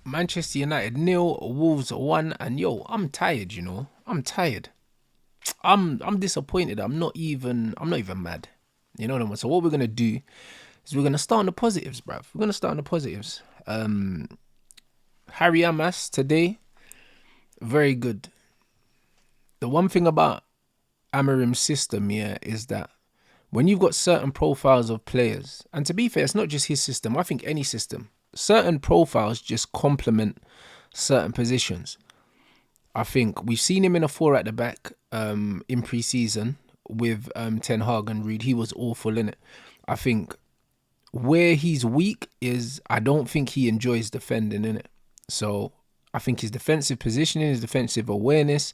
Manchester United 0, Wolves 1, and yo, I'm tired. I'm tired. I'm disappointed. I'm not even mad. You know what I mean? So what we're gonna do is we're gonna start on the positives, bruv. We're gonna start on the positives. Harry Amas today, very good. The one thing about Amarim's system, yeah, is that when you've got certain profiles of players, and to be fair, it's not just his system. I think any system, certain profiles just complement certain positions. I think we've seen him in a four at the back in pre-season with Ten Hag and Reed. He was awful in it. I think where he's weak is I don't think he enjoys defending in it. So I think his defensive positioning, his defensive awareness,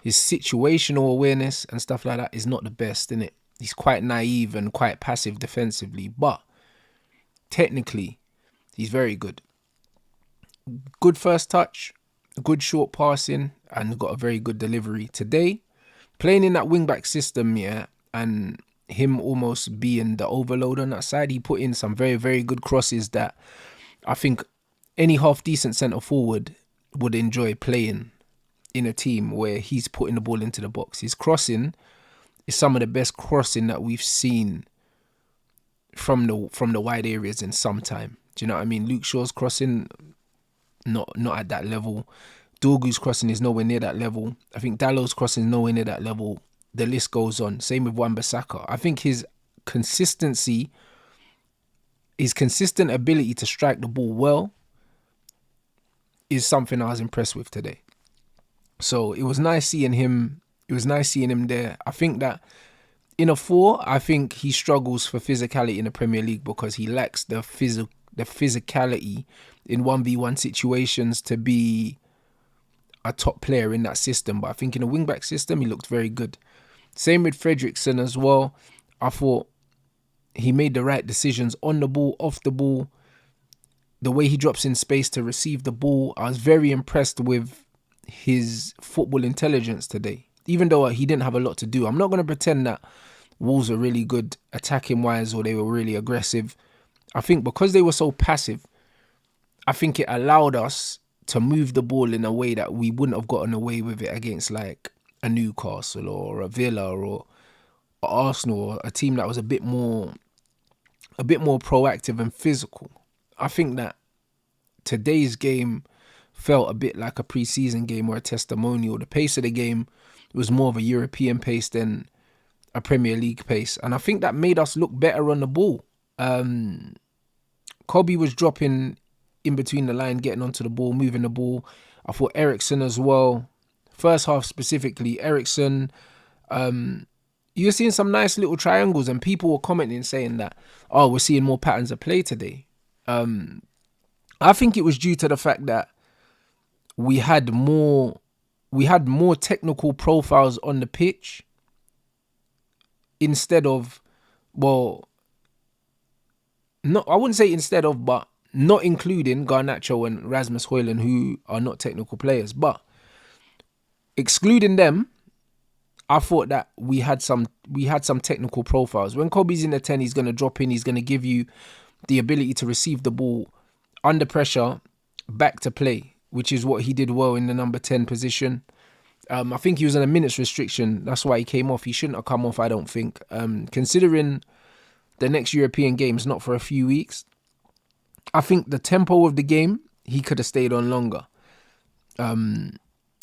his situational awareness and stuff like that is not the best in it. He's quite naive and quite passive defensively, but technically he's very good. Good first touch, good short passing, and got a very good delivery. Today, playing in that wing back system, yeah, and him almost being the overload on that side, he put in some very, very good crosses that I think any half decent centre forward would enjoy playing in a team where he's putting the ball into the box. His crossing is some of the best crossing that we've seen from the wide areas in some time. Do you know what I mean? Luke Shaw's crossing, not at that level. Dorgu's crossing is nowhere near that level. I think Dallow's crossing is nowhere near that level. The list goes on. Same with Wan-Bissaka. I think his consistency, his consistent ability to strike the ball well is something I was impressed with today. So it was nice seeing him. It was nice seeing him there. I think that in a four, I think he struggles for physicality in the Premier League because he lacks the physicality in 1v1 situations to be a top player in that system. But I think in a wing-back system, he looked very good. Same with Fredrickson as well. I thought he made the right decisions on the ball, off the ball. The way he drops in space to receive the ball, I was very impressed with his football intelligence today. Even though he didn't have a lot to do. I'm not going to pretend that Wolves are really good attacking wise or they were really aggressive. I think because they were so passive, I think it allowed us to move the ball in a way that we wouldn't have gotten away with it against like a Newcastle or a Villa or Arsenal, or a team that was a bit more proactive and physical. I think that today's game felt a bit like a pre-season game or a testimonial. The pace of the game was more of a European pace than a Premier League pace. And I think that made us look better on the ball. Kobe was dropping in between the line, getting onto the ball, moving the ball. I thought Ericsson as well. First half specifically, Ericsson, you were seeing some nice little triangles and people were commenting saying that, oh, we're seeing more patterns of play today. I think it was due to the fact that we had more technical profiles on the pitch instead of, well, not, I wouldn't say instead of, but not including Garnacho and Rasmus Højlund, who are not technical players. But excluding them, I thought that we had some technical profiles. When Kobe's in the 10, he's going to drop in. He's going to give you the ability to receive the ball under pressure, back to play, which is what he did well in the number 10 position. I think he was on a minutes restriction. That's why he came off. He shouldn't have come off, I don't think. Considering the next European games, not for a few weeks, I think the tempo of the game, he could have stayed on longer.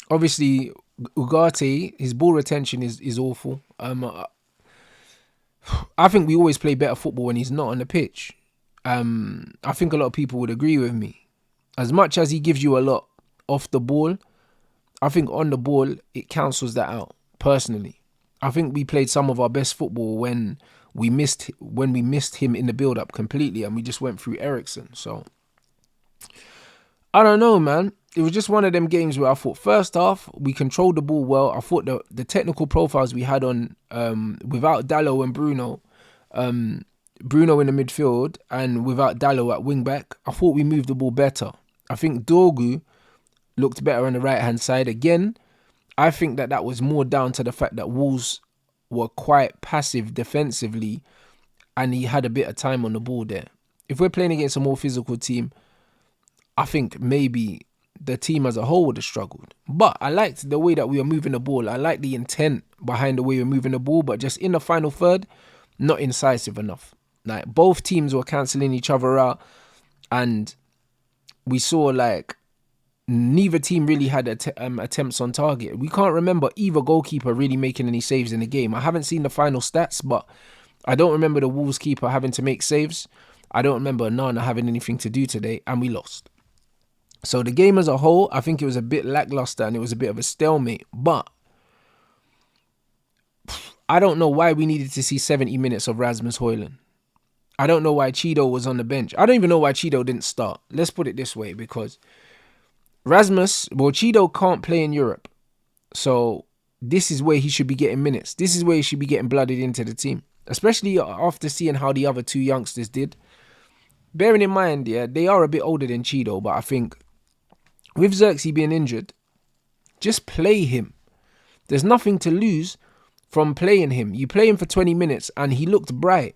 Obviously, Ugarte, his ball retention is awful. I think we always play better football when he's not on the pitch. I think a lot of people would agree with me. As much as he gives you a lot off the ball, I think on the ball, it cancels that out, personally. I think we played some of our best football when we missed him in the build-up completely and we just went through Ericsson. So, I don't know, man. It was just one of them games where I thought first half, we controlled the ball well. I thought the technical profiles we had on, without Dallo and Bruno in the midfield and without Dallo at wing-back, I thought we moved the ball better. I think Dorgu looked better on the right-hand side. Again, I think that was more down to the fact that Wolves were quite passive defensively and he had a bit of time on the ball there. If we're playing against a more physical team, I think maybe the team as a whole would have struggled. But I liked the way that we were moving the ball. I liked the intent behind the way we were moving the ball, but just in the final third, not incisive enough. Like both teams were cancelling each other out, and we saw like neither team really had attempts on target. We can't remember either goalkeeper really making any saves in the game. I haven't seen the final stats, but I don't remember the Wolves keeper having to make saves. I don't remember Nana having anything to do today, and we lost. So the game as a whole, I think it was a bit lackluster and it was a bit of a stalemate. But I don't know why we needed to see 70 minutes of Rasmus Højlund. I don't know why Cheeto was on the bench. I don't even know why Cheeto didn't start. Let's put it this way, because Cheeto can't play in Europe. So this is where he should be getting minutes. This is where he should be getting blooded into the team. Especially after seeing how the other two youngsters did. Bearing in mind, yeah, they are a bit older than Cheeto, but I think with Xerxes being injured, just play him. There's nothing to lose from playing him. You play him for 20 minutes and he looked bright.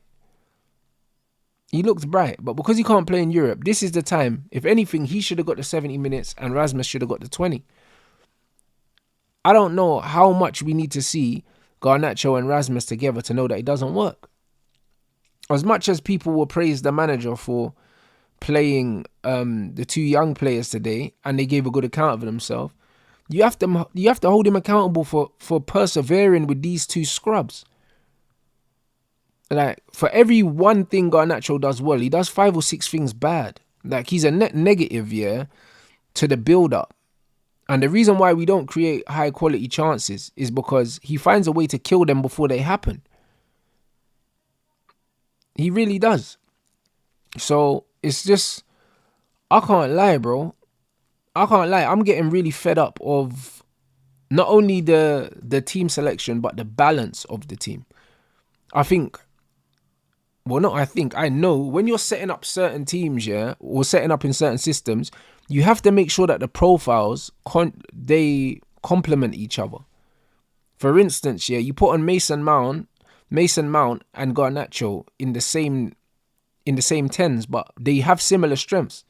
But because he can't play in Europe, this is the time. If anything, he should have got the 70 minutes and Rasmus should have got the 20. I don't know how much we need to see Garnacho and Rasmus together to know that it doesn't work. As much as people will praise the manager for playing the two young players today, and they gave a good account of themselves, you have to hold him accountable for persevering with these two scrubs. Like, for every one thing Garnacho does well, he does 5 or 6 things bad. Like, he's a net negative, yeah, to the build-up. And the reason why we don't create high-quality chances is because he finds a way to kill them before they happen. He really does. So, it's just, I can't lie, bro. I'm getting really fed up of not only the team selection, but the balance of the team. I know when you're setting up certain teams, yeah, or setting up in certain systems, you have to make sure that the profiles, they complement each other. For instance, yeah, you put on Mason Mount and Garnacho in the same tens, but they have similar strengths.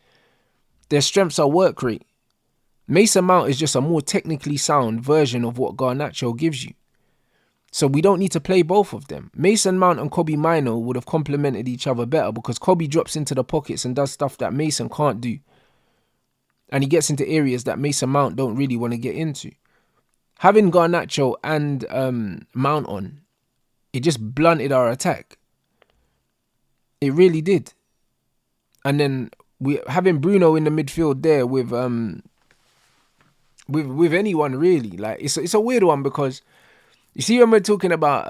Their strengths are work rate. Mason Mount is just a more technically sound version of what Garnacho gives you. So we don't need to play both of them. Mason Mount and Kobbie Mainoo would have complemented each other better because Kobbie drops into the pockets and does stuff that Mason can't do. And he gets into areas that Mason Mount don't really want to get into. Having Garnacho and Mount on, it just blunted our attack. It really did. And then having Bruno in the midfield there with anyone really, like it's a weird one because you see when we're talking about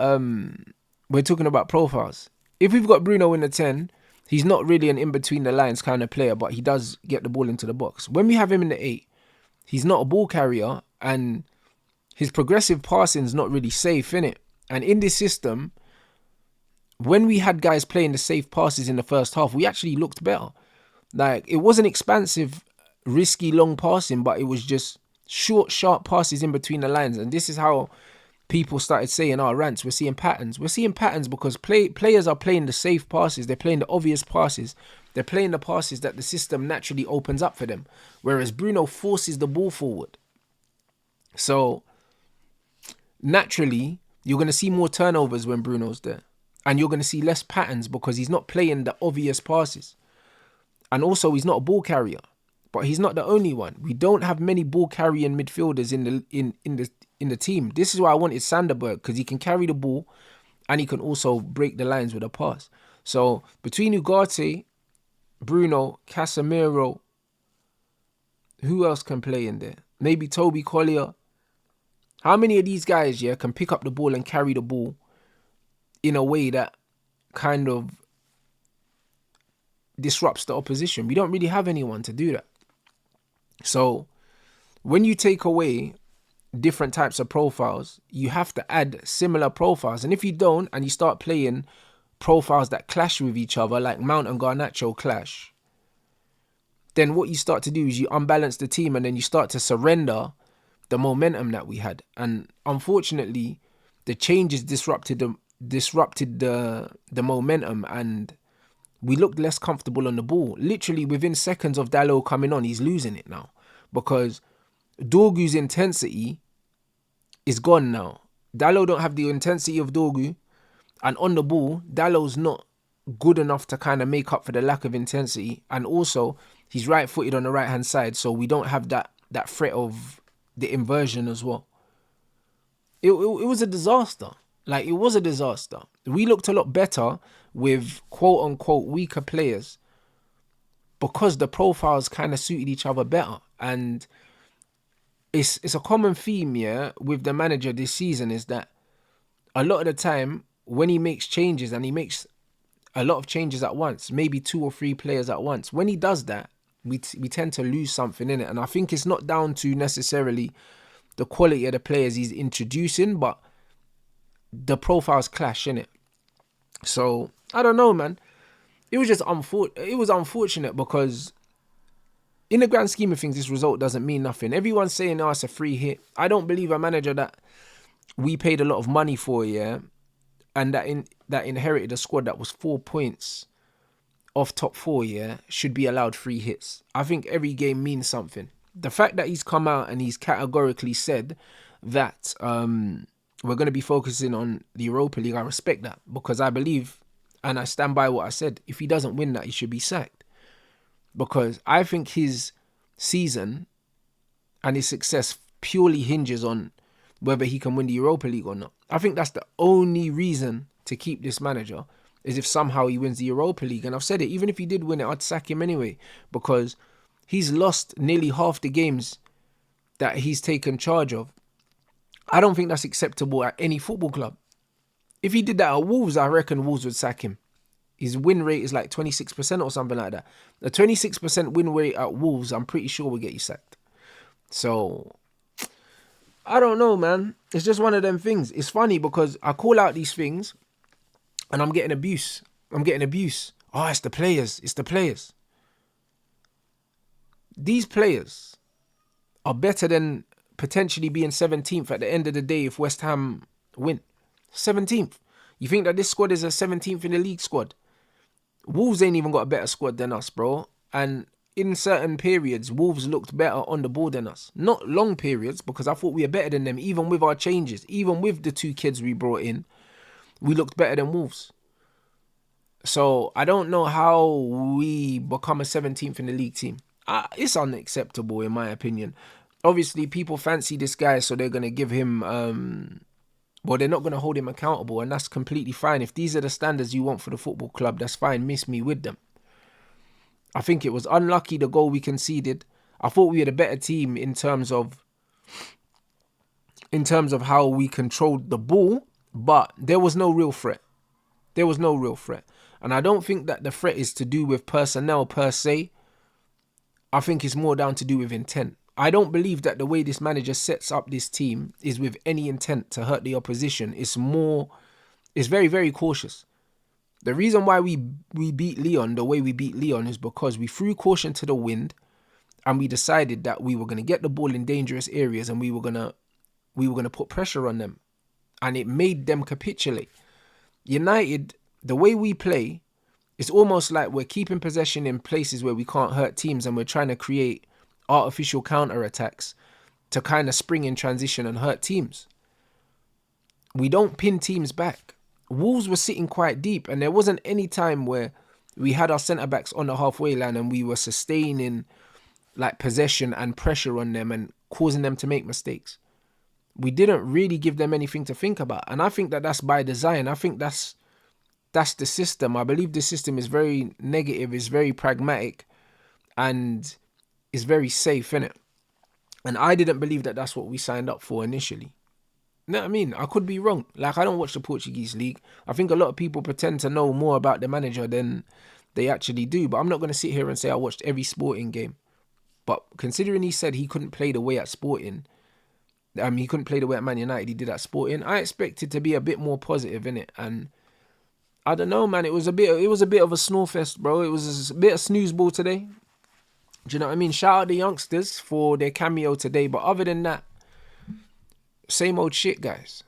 profiles. If we've got Bruno in the 10, he's not really an in between the lines kind of player, but he does get the ball into the box. When we have him in the 8, he's not a ball carrier and his progressive passing is not really safe, innit? And in this system, when we had guys playing the safe passes in the first half, we actually looked better. Like, it wasn't expansive, risky, long passing, but it was just short, sharp passes in between the lines. And this is how people started saying, Rants, we're seeing patterns. We're seeing patterns because players are playing the safe passes. They're playing the obvious passes. They're playing the passes that the system naturally opens up for them. Whereas Bruno forces the ball forward. So, naturally, you're going to see more turnovers when Bruno's there. And you're going to see less patterns because he's not playing the obvious passes. And also, he's not a ball carrier. But he's not the only one. We don't have many ball carrying midfielders in the team. This is why I wanted Sanderberg, because he can carry the ball and he can also break the lines with a pass. So between Ugarte, Bruno, Casemiro, who else can play in there? Maybe Toby Collier. How many of these guys, yeah, can pick up the ball and carry the ball in a way that kind of disrupts the opposition? We don't really have anyone to do that. So when you take away different types of profiles, you have to add similar profiles. And if you don't, and you start playing profiles that clash with each other, like Mount and Garnacho clash, then what you start to do is you unbalance the team and then you start to surrender the momentum that we had. And unfortunately, the changes disrupted the momentum, and we looked less comfortable on the ball. Literally within seconds of Dalot coming on, he's losing it now because Dorgu's intensity is gone now. Dalot don't have the intensity of Dorgu, and on the ball, Dalot's not good enough to kind of make up for the lack of intensity, and also he's right-footed on the right-hand side, so we don't have that threat of the inversion as well. It was a disaster. Like, it was a disaster. We looked a lot better with quote-unquote weaker players because the profiles kind of suited each other better. And it's a common theme, yeah, with the manager this season is that a lot of the time when he makes changes, and he makes a lot of changes at once, maybe 2 or 3 players at once, when he does that, we tend to lose something in it. And I think it's not down to necessarily the quality of the players he's introducing, but the profiles clash in it. So I don't know, man. It was just unfortunate because in the grand scheme of things, this result doesn't mean nothing. Everyone's saying, oh, it's a free hit. I don't believe a manager that we paid a lot of money for, yeah, and that inherited a squad that was 4 points off top 4, yeah, should be allowed free hits. I think every game means something. The fact that he's come out and he's categorically said that we're going to be focusing on the Europa League, I respect that, because I believe, and I stand by what I said, if he doesn't win that, he should be sacked. Because I think his season and his success purely hinges on whether he can win the Europa League or not. I think that's the only reason to keep this manager, is if somehow he wins the Europa League. And I've said it, even if he did win it, I'd sack him anyway, because he's lost nearly half the games that he's taken charge of. I don't think that's acceptable at any football club. If he did that at Wolves, I reckon Wolves would sack him. His win rate is like 26% or something like that. A 26% win rate at Wolves, I'm pretty sure will get you sacked. So, I don't know, man. It's just one of them things. It's funny because I call out these things and I'm getting abuse. Oh, it's the players. It's the players. These players are better than potentially being 17th at the end of the day if West Ham win. 17th. You think that this squad is a 17th in the league squad? Wolves ain't even got a better squad than us, bro. And in certain periods, Wolves looked better on the ball than us. Not long periods, because I thought we were better than them, even with our changes. Even with the 2 kids we brought in, we looked better than Wolves. So I don't know how we become a 17th in the league team. It's unacceptable in my opinion. Obviously, people fancy this guy, so they're going to give him... well, they're not going to hold him accountable, and that's completely fine. If these are the standards you want for the football club, that's fine. Miss me with them. I think it was unlucky the goal we conceded. I thought we had a better team in terms of how we controlled the ball, but there was no real threat. There was no real threat. And I don't think that the threat is to do with personnel per se. I think it's more down to do with intent. I don't believe that the way this manager sets up this team is with any intent to hurt the opposition. It's very, very cautious. The reason why we beat Lyon the way we beat Lyon is because we threw caution to the wind and we decided that we were going to get the ball in dangerous areas and we were going to put pressure on them. And it made them capitulate. United, the way we play, it's almost like we're keeping possession in places where we can't hurt teams, and we're trying to create artificial counter-attacks to kind of spring in transition and hurt teams. We don't pin teams back. Wolves were sitting quite deep, and there wasn't any time where we had our centre-backs on the halfway line and we were sustaining like possession and pressure on them and causing them to make mistakes. We didn't really give them anything to think about, and I think that that's by design. I think that's the system. I believe the system is very negative, is very pragmatic, and is very safe, innit? And I didn't believe that that's what we signed up for initially. You know what I mean? I could be wrong. Like, I don't watch the Portuguese league. I think a lot of people pretend to know more about the manager than they actually do. But I'm not going to sit here and say I watched every Sporting game. But considering he said he couldn't play the way at Sporting, he couldn't play the way at Man United he did at Sporting, I expected to be a bit more positive, innit? And I don't know, man. It was a bit of a snore fest, bro. It was a bit of snoozeball today. Do you know what I mean? Shout out the youngsters for their cameo today. But other than that, same old shit, guys.